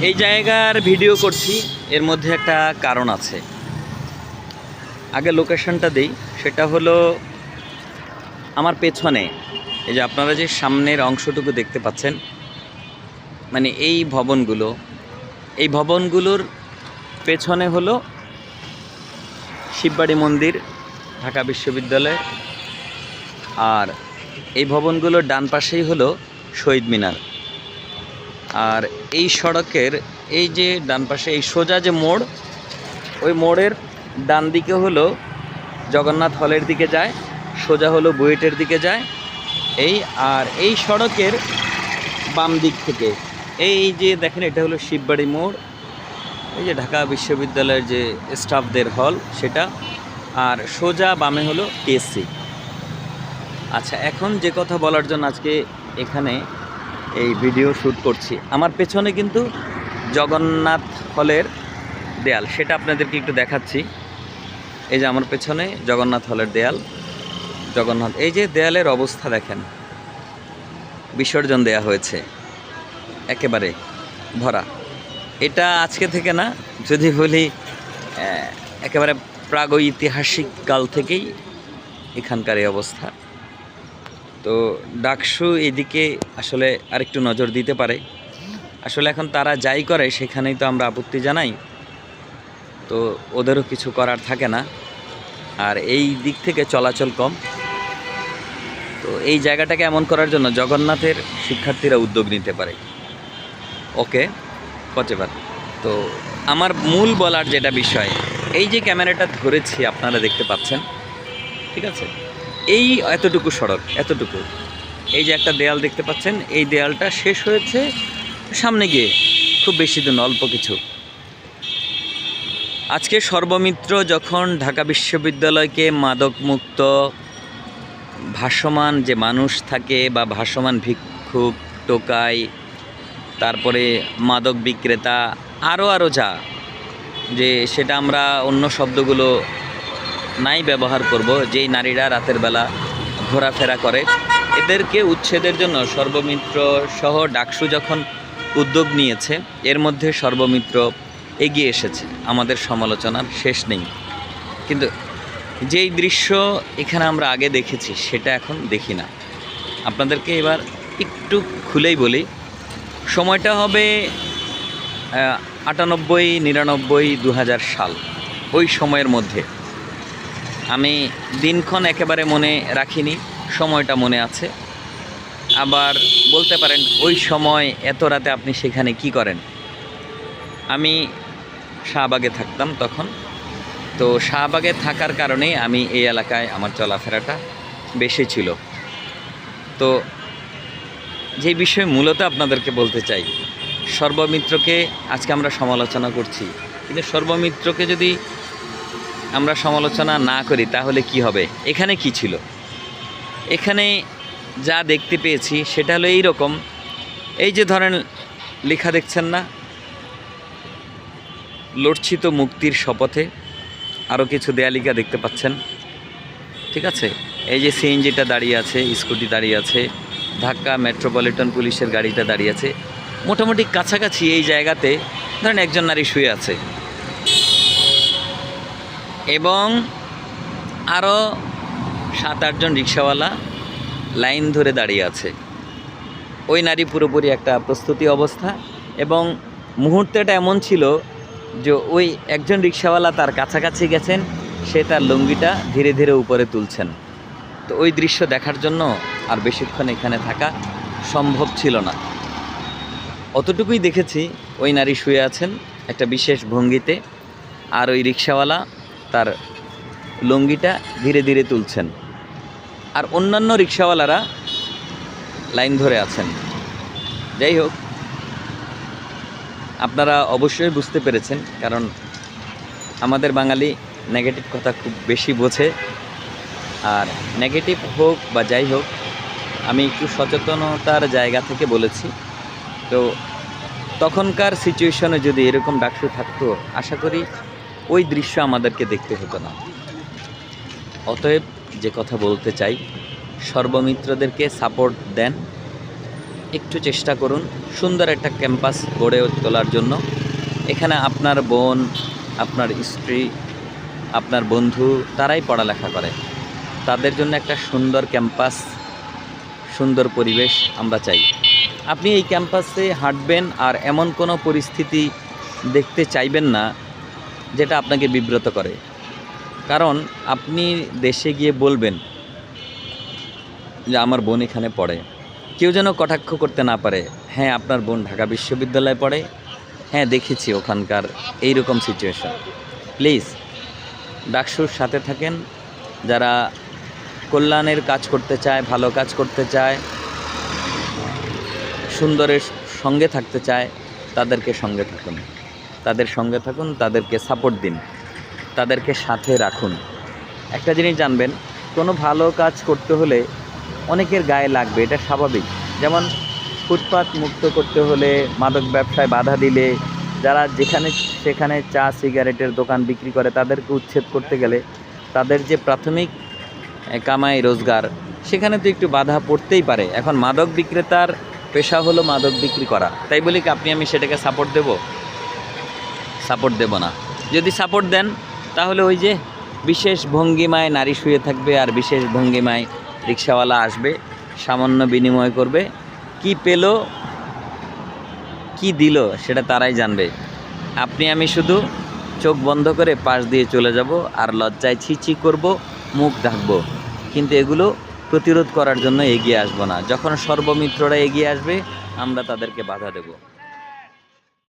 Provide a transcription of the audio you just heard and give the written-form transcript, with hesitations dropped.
এই জায়গার ভিডিও করছি, এর মধ্যে একটা কারণ আছে। আগে লোকেশনটা দেই, সেটা হলো আমার পেছনে এই যে আপনারা যে সামনের অংশটুকু দেখতে পাচ্ছেন, মানে এই ভবনগুলোর পেছনে হলো শিববাড়ি মন্দির, ঢাকা বিশ্ববিদ্যালয়। আর এই ভবনগুলোর ডান পাশেই হলো শহীদ মিনার। আর এই সড়কের এই যে ডান পাশে এই সোজা যে মোড়, ওই মোড়ের ডান দিকে হলো জগন্নাথ হলের দিকে যায়, সোজা হলো বুয়েটের দিকে যায়। আর এই সড়কের বাম দিক থেকে এই যে দেখেন, এটা হলো শিববাড়ি মোড়, এই যে ঢাকা বিশ্ববিদ্যালয়ের যে স্টাফদের হল সেটা, আর সোজা বামে হলো টিএসসি। আচ্ছা, এখন যে কথা বলার জন্য আজকে এখানে এই ভিডিও শ্যুট করছি, আমার পেছনে কিন্তু জগন্নাথ হলের দেয়াল, সেটা আপনাদেরকে একটু দেখাচ্ছি। এই যে আমার পেছনে জগন্নাথ হলের দেয়াল, এই যে দেয়ালের অবস্থা দেখেন, বিসর্জন দেয়া হয়েছে, একেবারে ভরা। এটা আজকে থেকে না, যদি বলি একেবারে প্রাগৈতিহাসিক কাল থেকেই এখানকার এই অবস্থা। তো ডাকসু এদিকে আসলে আরেকটু নজর দিতে পারে। আসলে এখন তারা যাই করে সেখানেই তো আমরা আপত্তি জানাই, তো ওদেরও কিছু করার থাকে না। আর এই দিক থেকে চলাচল কম, তো এই জায়গাটাকে এমন করার জন্য জগন্নাথের শিক্ষার্থীরা উদ্যোগ নিতে পারে। ওকে, পচেবার। তো আমার মূল বলার যেটা বিষয়, এই যে ক্যামেরাটা ধরেছি আপনারা দেখতে পাচ্ছেন, ঠিক আছে, এই এতটুকু সড়ক, এতটুকু, এই যে একটা দেয়াল দেখতে পাচ্ছেন, এই দেয়ালটা শেষ হয়েছে সামনে গিয়ে, খুব বেশি দিন, অল্প কিছু। আজকে সর্বমিত্র যখন ঢাকা বিশ্ববিদ্যালয়কে মাদকমুক্ত, ভাসমান যে মানুষ থাকে বা ভাসমান ভিক্ষুক, টোকাই, তারপরে মাদক বিক্রেতা, আরও যা, যে সেটা আমরা অন্য শব্দগুলো নাই ব্যবহার করব, যেই নারীরা রাতের বেলা ঘোরাফেরা করে, এদেরকে উচ্ছেদের জন্য সর্বমিত্র সহ ডাকসু যখন উদ্যোগ নিয়েছে, এর মধ্যে সর্বমিত্র এগিয়ে এসেছে, আমাদের সমালোচনার শেষ নেই। কিন্তু যেই দৃশ্য এখানে আমরা আগে দেখেছি সেটা এখন দেখি না। আপনাদেরকে এবার একটু খুলেই বলি, সময়টা হবে 98, 99, 2000 সাল, ওই সময়ের মধ্যে। আমি দিনক্ষণ একেবারে মনে রাখিনি, সময়টা মনে আছে। আবার বলতে পারেন ওই সময় এত রাতে আপনি সেখানে কি করেন। আমি শাহবাগে থাকতাম তখন, তো শাহবাগে থাকার কারণেই আমি এই এলাকায় আমার চলাফেরাটা বেশি ছিল। তো যে বিষয়ে মূলত আপনাদেরকে বলতে চাই, সর্বমিত্রকে আজকে আমরা সমালোচনা করছি, কিন্তু সর্বমিত্রকে যদি আমরা সমালোচনা না করি তাহলে কি হবে? এখানে কি ছিল? এখানে যা দেখতে পেয়েছি সেটা হলো এই রকম। এই যে ধরেন লেখা দেখছেন না, লজ্জিত মুক্তির শপথে, আরও কিছু দেয়ালিকা দেখতে পাচ্ছেন, ঠিক আছে। এই যে সিএনজিটা দাঁড়িয়ে আছে, স্কুটি দাঁড়িয়ে আছে, ঢাকা মেট্রোপলিটন পুলিশের গাড়িটা দাঁড়িয়ে আছে, মোটামুটি কাছাকাছি এই জায়গাতে ধরেন একজন নারী শুয়ে আছে, এবং আরও 7-8 জন রিক্সাওয়ালা লাইন ধরে দাঁড়িয়ে আছে। ওই নারী পুরোপুরি একটা প্রস্তুতি অবস্থা, এবং মুহূর্তটা এমন ছিল যে ওই একজন রিক্সাওয়ালা তার কাছাকাছি গেছেন, সে তার লুঙ্গিটা ধীরে ধীরে উপরে তুলছেন। তো ওই দৃশ্য দেখার জন্য আর বেশিক্ষণ এখানে থাকা সম্ভব ছিল না। অতটুকুই দেখেছি, ওই নারী শুয়ে আছেন একটা বিশেষ ভঙ্গিতে, আর ওই রিক্সাওয়ালা তার লুঙ্গিটা ধীরে ধীরে তুলছেন, আর অন্যান্য রিক্সাওয়ালারা লাইন ধরে আছেন। যাই হোক, আপনারা অবশ্যই বুঝতে পেরেছেন, কারণ আমাদের বাঙালি নেগেটিভ কথা খুব বেশি বোঝে। আর নেগেটিভ হোক বা যাই হোক, আমি একটু সচেতনতার জায়গা থেকে বলেছি। তো তখনকার সিচুয়েশনে যদি এরকম ডাকসু থাকতো, আশা করি ওই দৃশ্য আমাদেরকে দেখতে হতো না। অতএব যে কথা বলতে চাই, সর্বমিত্রদেরকে সাপোর্ট দেন, একটু চেষ্টা করুন সুন্দর একটা ক্যাম্পাস গড়ে তোলার জন্য। এখানে আপনার বোন, আপনার স্ত্রী, আপনার বন্ধু তারাই পড়ালেখা করে। তাদের জন্য একটা সুন্দর ক্যাম্পাস, সুন্দর পরিবেশ আমরা চাই। আপনি এই ক্যাম্পাসে হাঁটবেন আর এমন কোনো পরিস্থিতি দেখতে চাইবেন না যেটা আপনাকে বিব্রত করে। কারণ আপনি দেশে গিয়ে বলবেন যে আমার বোন এখানে পড়ে, কেউ যেন কটাক্ষ করতে না পারে, হ্যাঁ আপনার বোন ঢাকা বিশ্ববিদ্যালয়ে পড়ে, হ্যাঁ দেখেছি ওখানকার এইরকম সিচুয়েশন। প্লিজ ডাকসুর সাথে থাকেন। যারা কল্যাণের কাজ করতে চায়, ভালো কাজ করতে চায়, সুন্দরের সঙ্গে থাকতে চায়, তাদেরকে সঙ্গে থাকুন, তাদের সঙ্গে থাকুন, তাদেরকে সাপোর্ট দিন, তাদেরকে সাথে রাখুন। একটা জিনিস জানবেন, কোনো ভালো কাজ করতে হলে অনেকের গায়ে লাগবে, এটা স্বাভাবিক। যেমন ফুটপাত মুক্ত করতে হলে, মাদক ব্যবসায় বাধা দিলে, যারা যেখানে সেখানে চা সিগারেটের দোকান বিক্রি করে তাদেরকে উচ্ছেদ করতে গেলে তাদের যে প্রাথমিক কামাই রোজগার, সেখানে তো একটু বাধা পড়তেই পারে। এখন মাদক বিক্রেতার পেশা হলো মাদক বিক্রি করা, তাই বলি কি আমি সেটাকে সাপোর্ট দেব? সাপোর্ট দেব না। যদি সাপোর্ট দেন তাহলে ওই যে বিশেষ ভঙ্গিমায় নারী শুয়ে থাকবে আর বিশেষ ভঙ্গিমায় রিক্সাওয়ালা আসবে, সামান্য বিনিময় করবে, কি পেল কি দিল সেটা তারাই জানবে। আমি শুধু চোখ বন্ধ করে পাশ দিয়ে চলে যাব আর লজ্জায় ছিছি করব, মুখ ঢাকবো, কিন্তু এগুলো প্রতিরোধ করার জন্য এগিয়ে আসবো না। যখন সর্বমিত্ররা এগিয়ে আসবে আমরা তাদেরকে বাধা দেব।